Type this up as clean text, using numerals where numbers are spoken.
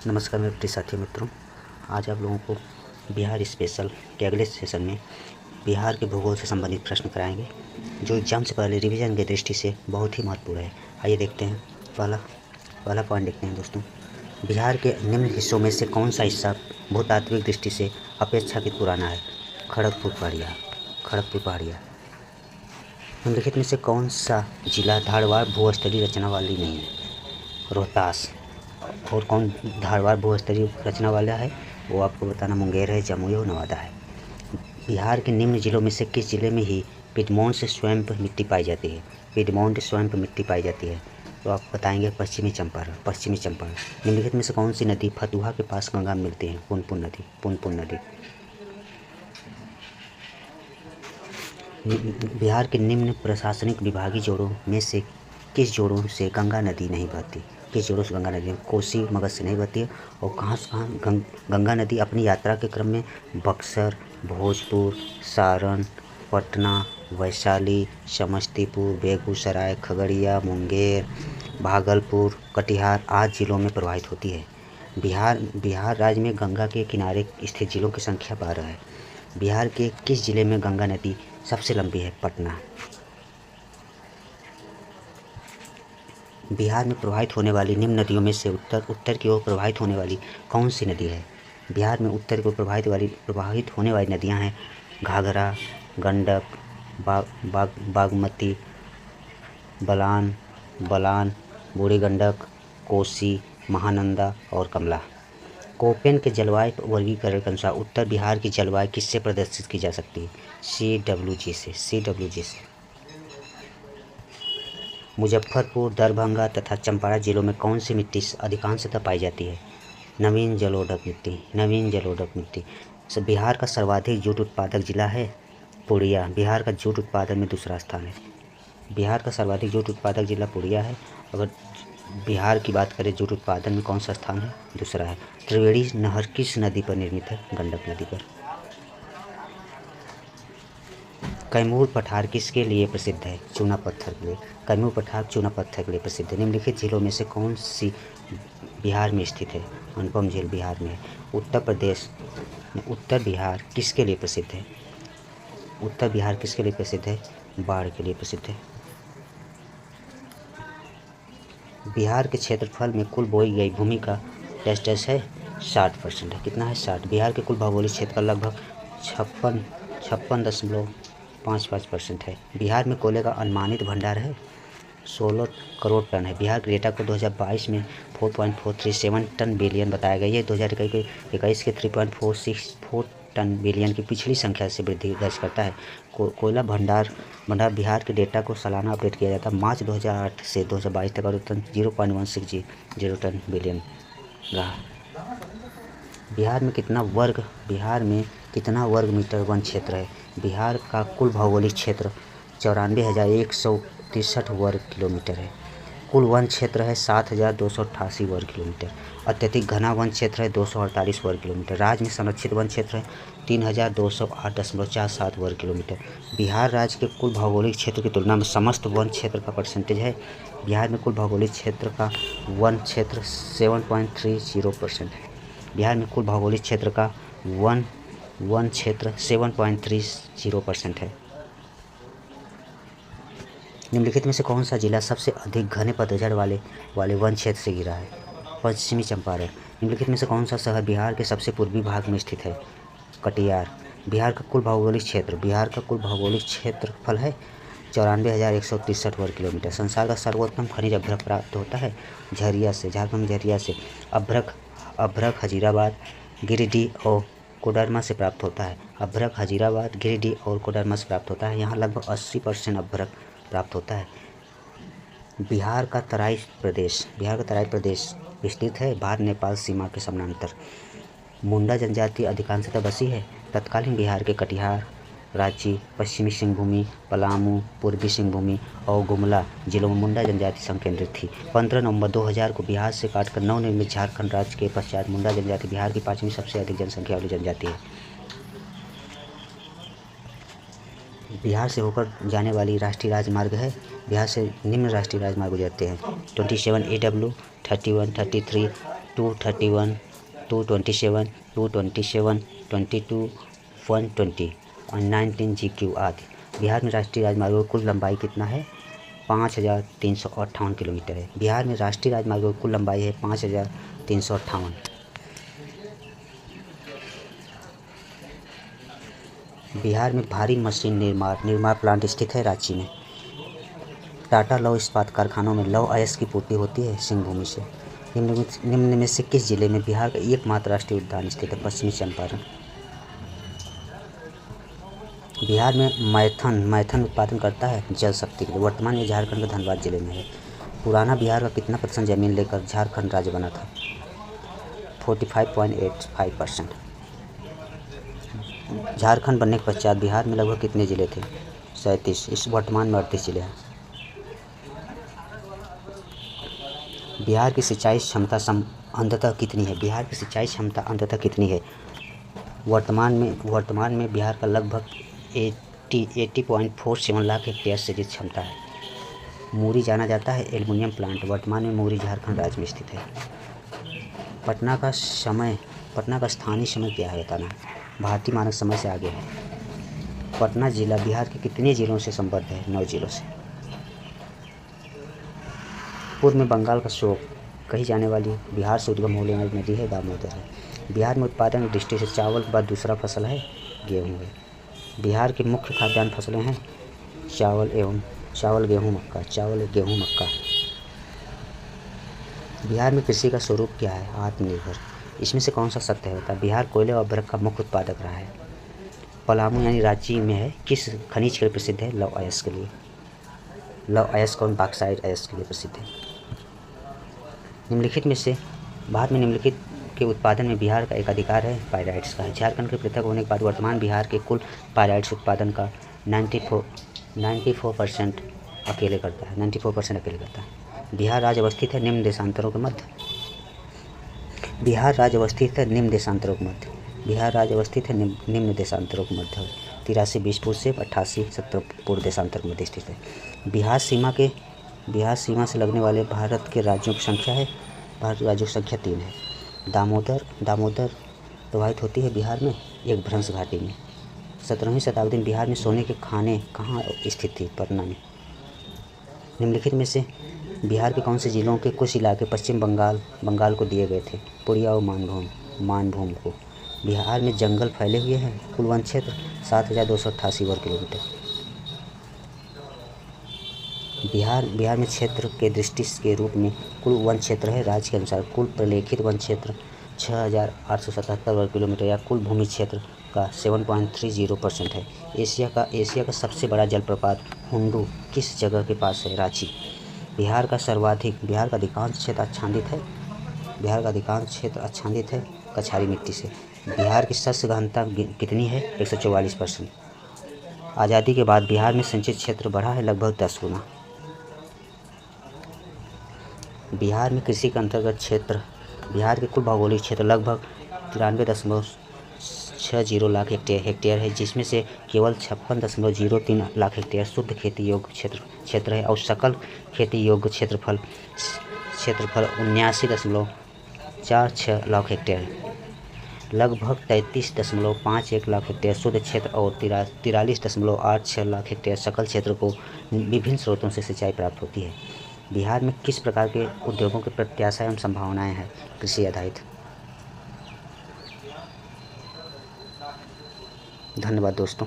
नमस्कार मेरे प्रिय साथी मित्रों। आज आप लोगों को बिहार स्पेशल के अगले सेशन में बिहार के भूगोल से संबंधित प्रश्न कराएंगे, जो एग्जाम से पहले रिवीजन की दृष्टि से बहुत ही महत्वपूर्ण है। आइए देखते हैं। पहला पॉइंट देखते हैं दोस्तों। बिहार के निम्न हिस्सों में से कौन सा हिस्सा भूतात्विक दृष्टि से अपेक्षाकृत पुराना है? खड़गपुर पहाड़ियाँ। निम्नलिखित में से कौन सा जिला धारवाड़ भूस्थलीय रचना वाली नहीं है? रोहतास। और कौन धारवाड़ भूस्थलीय रचना वाला है? वो आपको बताना मुंगेर है, जमुई और नवादा है। बिहार के निम्न जिलों में से किस जिले में ही पिडमोंट से स्वयं मिट्टी पाई जाती है? पिडमोंट स्वयं मिट्टी पाई जाती है तो आप बताएंगे पश्चिमी चंपारण। निम्नलिखित में से कौन सी नदी फतुहा के पास गंगा में मिलती है? पुनपुन नदी। बिहार के निम्न प्रशासनिक विभागीय जोड़ों में से किस जोड़ों से गंगा नदी नहीं बहती? किस जोड़ों से गंगा नदी कोसी मगध से नहीं बहती है? और कहाँ गंगा नदी अपनी यात्रा के क्रम में बक्सर, भोजपुर, सारण, पटना, वैशाली, समस्तीपुर, बेगूसराय, खगड़िया, मुंगेर, भागलपुर, कटिहार आदि जिलों में प्रवाहित होती है। बिहार राज्य में गंगा के किनारे स्थित जिलों की संख्या 12 है। बिहार के किस जिले में गंगा नदी सबसे लंबी है? पटना। बिहार में प्रवाहित होने वाली निम्न नदियों में से उत्तर की ओर प्रवाहित होने वाली कौन सी नदी है? बिहार में उत्तर की ओर प्रवाहित होने वाली नदियां हैं घाघरा, गंडक, बागमती, बलान, बूढ़ी गंडक, कोसी, महानंदा और कमला। कोपेन के जलवायु वर्गीकरण के अनुसार उत्तर बिहार की जलवायु किससे प्रदर्शित की जा सकती है? CWG से। मुजफ्फरपुर, दरभंगा तथा चंपारण जिलों में कौन सी मिट्टी अधिकांशतः पाई जाती है? नवीन जलोढ़ मिट्टी। बिहार का सर्वाधिक जूट उत्पादक जिला है पूर्णिया। बिहार का जूट उत्पादन में दूसरा स्थान है। बिहार का सर्वाधिक जूट उत्पादक जिला पूर्णिया है। अगर बिहार की बात करें जूट उत्पादन में कौन सा स्थान है? दूसरा है। त्रिवेणी नहर किस नदी पर निर्मित है? गंडक नदी पर। कैमूर पठार किसके लिए प्रसिद्ध है? चूना पत्थर के लिए। कैमूर पठार चूना पत्थर के लिए प्रसिद्ध है। निम्नलिखित झीलों में से कौन सी बिहार में स्थित है? अनुपम झील बिहार में है। उत्तर बिहार किसके लिए प्रसिद्ध है? उत्तर बिहार किसके लिए प्रसिद्ध है? बाढ़ के लिए प्रसिद्ध है। बिहार के क्षेत्रफल में कुल बोई गई भूमि का डैश है 60% है। कितना है? 60। बिहार के कुल भौगोलिक क्षेत्र का लगभग 56.55% है। बिहार में कोयले का अनुमानित भंडार है 16 करोड़ टन है। बिहार के डेटा को 2022 में 4.437 टन बिलियन बताया गया। ये 2021 के 3.464 टन बिलियन की पिछली संख्या से वृद्धि दर्ज करता है। कोयला भंडार बिहार के डेटा को सालाना अपडेट किया जाता है। मार्च 2008 से 2022 तक उत्पादन 0.160 टन बिलियन रहा। बिहार में कितना वर्ग मीटर वन क्षेत्र है? बिहार का कुल भौगोलिक क्षेत्र 94,163 वर्ग किलोमीटर है। कुल वन क्षेत्र है 7,288 वर्ग किलोमीटर। अत्यधिक घना वन क्षेत्र है 248 वर्ग किलोमीटर। राज्य में संरक्षित वन क्षेत्र है 3,208.47 वर्ग किलोमीटर। बिहार राज्य के कुल भौगोलिक क्षेत्र की तुलना में समस्त वन क्षेत्र का परसेंटेज है। बिहार में कुल भौगोलिक क्षेत्र का वन क्षेत्र 7.30% है। बिहार में कुल भौगोलिक क्षेत्र का वन क्षेत्र 7.30% है। निम्नलिखित में से कौन सा जिला सबसे अधिक घने पतझड़ वाले वन क्षेत्र से घिरा है? पश्चिमी चंपारण। निम्नलिखित में से कौन सा शहर बिहार के सबसे पूर्वी भाग में स्थित है? कटिहार। बिहार का कुल भौगोलिक क्षेत्रफल है 94,163 वर्ग किलोमीटर। संसार का सर्वोत्तम खनिज अभ्रक प्राप्त होता है झारखंड झरिया से। अभ्रक हजीराबाद, गिरिडीह और कोडरमा से प्राप्त होता है। यहाँ लगभग 80% अभ्रक प्राप्त होता है। बिहार का तराई प्रदेश विस्तृत है भारत नेपाल सीमा के समानांतर। मुंडा जनजाति अधिकांशतः बसी है। तत्कालीन बिहार के कटिहार, रांची, पश्चिमी सिंहभूमि, पलामू, पूर्वी सिंहभूमि और गुमला जिलों में मुंडा जनजाति संकेंद्रित थी। 15 नवंबर 2000 को बिहार से काटकर नवनिर्मित झारखंड राज्य के पश्चात मुंडा जनजाति बिहार की 5वीं सबसे अधिक जनसंख्या वाली जनजाति है। बिहार से होकर जाने वाली राष्ट्रीय राजमार्ग है। बिहार से निम्न राष्ट्रीय राजमार्ग गुजरते हैं 27 AW, 31, 33, 231, 227, 227, 22, 120 और 19 GQ आदि। बिहार में राष्ट्रीय राजमार्गों की कुल लंबाई कितना है? 5358 किलोमीटर है। बिहार में राष्ट्रीय राजमार्गों की कुल लंबाई है 5358। बिहार में भारी मशीन निर्माण प्लांट स्थित है रांची में। टाटा लौह इस्पात कारखानों में लौह अयस्क की पूर्ति होती है सिंहभूमि से। निम्न में से किस जिले में बिहार का एकमात्र राष्ट्रीय उद्यान स्थित है? पश्चिमी चंपारण। बिहार में मैथन उत्पादन करता है जल शक्ति के लिए। वर्तमान में झारखंड के धनबाद जिले में है। पुराना बिहार का कितना % जमीन लेकर झारखंड राज्य बना था? 45.85%। झारखंड बनने के पश्चात बिहार में लगभग कितने जिले थे? 37। इस वर्तमान में 38 जिले हैं। बिहार की सिंचाई क्षमता अंततः कितनी है? बिहार की सिंचाई क्षमता अंततः कितनी है? वर्तमान में बिहार का लगभग 80.47 लाख हेक्टेयर से अधिक क्षमता है। मुरी जाना जाता है एल्युमिनियम प्लांट। वर्तमान में मुरी झारखंड राज्य में स्थित है। पटना का स्थानीय समय क्या है बताना है? भारतीय मानक समय से आगे है। पटना जिला बिहार के कितने जिलों से संबद्ध है? 9 जिलों से। पूर्व में बंगाल का शोक कही जाने वाली बिहार से उद्गम होने वाली नदी है दामोदर है। बिहार में उत्पादन की दृष्टि से चावल के बाद दूसरा फसल है गेहूँ है। बिहार की मुख्य खाद्यान्न फसलें हैं चावल, गेहूँ, मक्का। बिहार में कृषि का स्वरूप क्या है? आत्मनिर्भर। इसमें से कौन सा सत्य है बता? बिहार कोयले और बर्फ का मुख्य उत्पादक रहा है। पलामू यानी रांची में है किस खनिज के लिए प्रसिद्ध है? लौह अयस्क के लिए। लौह अयस्क और बॉक्साइट अयस्क के लिए प्रसिद्ध है। निम्नलिखित में से भारत में निम्नलिखित के उत्पादन में बिहार का एक अधिकार है पायराइट्स का है। झारखंड के पृथक होने के बाद वर्तमान बिहार के कुल पायराइट्स उत्पादन का 94% अकेले करता है। बिहार राज्य अवस्थित है निम्न देशांतरों के मध्य। बिहार राज्य अवस्थित है निम्न देशांतरों के मध्य। 83 20 पूर्व से 88 70 पूर्व देशांतर के मध्य स्थित है। बिहार सीमा से लगने वाले भारत के राज्यों की संख्या 3 है। दामोदर प्रवाहित होती है बिहार में एक भ्रंश घाटी में। 17वीं शताब्दी में बिहार में सोने के खाने कहाँ स्थित थी? पटना में। निम्नलिखित में से बिहार के कौन से जिलों के कुछ इलाके पश्चिम बंगाल को दिए गए थे? पुरिया और मानभूम को। बिहार में जंगल फैले हुए हैं। कुल वन क्षेत्र 7288 वर्ग किलोमीटर। बिहार में क्षेत्र के दृष्टि के रूप में कुल वन क्षेत्र है राज्य के अनुसार। कुल प्रलेखित वन क्षेत्र 6877 वर्ग किलोमीटर या कुल भूमि क्षेत्र का 7.30% है। एशिया का सबसे बड़ा जलप्रपात हुंडू किस जगह के पास है? रांची। बिहार का अधिकांश क्षेत्र आच्छादित है कछारी मिट्टी से। बिहार की शस्य गहनता कितनी है? 144%। आज़ादी के बाद बिहार में संचित क्षेत्र बढ़ा है लगभग 10 गुना। बिहार में कृषि के अंतर्गत क्षेत्र बिहार के कुल भौगोलिक क्षेत्र लगभग 93.60 लाख हेक्टेयर है, जिसमें से केवल 56.03 लाख हेक्टेयर शुद्ध खेती योग्य क्षेत्र है और सकल खेती योग्य क्षेत्रफल 79.46 लाख हेक्टेयर है। लगभग 33.51 लाख हेक्टेयर शुद्ध क्षेत्र और 43.86 लाख हेक्टेयर सकल क्षेत्र को विभिन्न स्रोतों से सिंचाई प्राप्त होती है। बिहार में किस प्रकार के उद्योगों की प्रत्याशा एवं संभावनाएं हैं? कृषि आधारित। धन्यवाद दोस्तों।